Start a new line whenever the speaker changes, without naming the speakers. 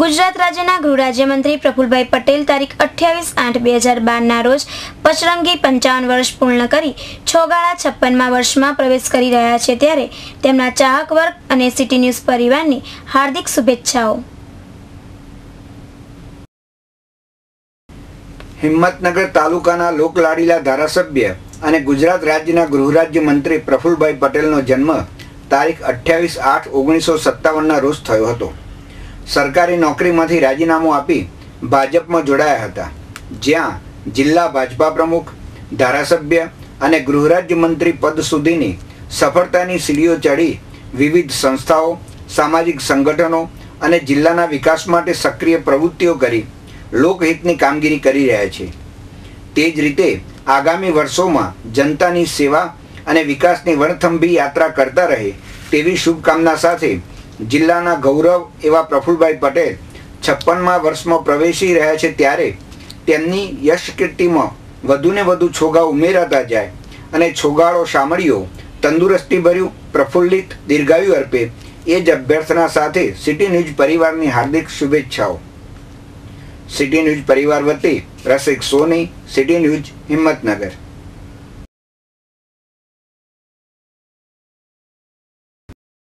ગુજરાત રાજ્યના ગૃહ રાજ્યમંત્રી પ્રફુલભાઈ પટેલ તારીખ 28/8/2012ના રોજ પચરંગી 55 વર્ષ પૂર્ણ કરી છોગાળા 56મા વર્ષમાં પ્રવેશ કરી રહ્યા છે, ત્યારે તેમના ચાહક વર્ગ અને સિટી ન્યૂઝ પરિવારની હાર્દિક શુભેચ્છાઓ।
હિંમતનગર તાલુકાના લોકલાડીલા ધારાસભ્ય અને ગુજરાત રાજ્યના ગૃહ રાજ્યમંત્રી પ્રફુલભાઈ પટેલનો જન્મ તારીખ 28/8/1957ના રોજ થયો હતો। સરકારી નોકરીમાંથી રાજીનામું આપી ભાજપમાં જોડાયા હતા, જ્યાં જિલ્લા ભાજપા પ્રમુખ, ધારાસભ્ય અને ગૃહ રાજ્યમંત્રી પદ સુધીની સફળતાની સીડીઓ ચડી વિવિધ સંસ્થાઓ, સામાજિક સંગઠનો અને જિલ્લાના વિકાસ માટે સક્રિય પ્રવૃત્તિઓ કરી લોકહિતની કામગીરી કરી રહ્યા છે। તે જ રીતે આગામી વર્ષોમાં જનતાની સેવા અને વિકાસની વણથંભી યાત્રા કરતા રહે તેવી શુભકામના સાથે જિલ્લાના ગૌરવ એવા પ્રફુલભાઈ પટેલ 56મા વર્ષમાં પ્રવેશી રહ્યા છે, ત્યારે તેમની યશ કીર્તિમાં વધુને વધુ છોગા ઉમેરાતા જાય અને છોગાળો શામળીઓ તંદુરસ્તીભર્યું, પ્રફુલ્લિત, દીર્ઘાયુ અર્પે એ જ અભ્યર્થના સાથે સિટી ન્યૂઝ પરિવારની હાર્દિક શુભેચ્છાઓ। સિટી ન્યૂઝ પરિવાર વતી રસિક સોની, સિટી ન્યૂઝ, હિંમતનગર।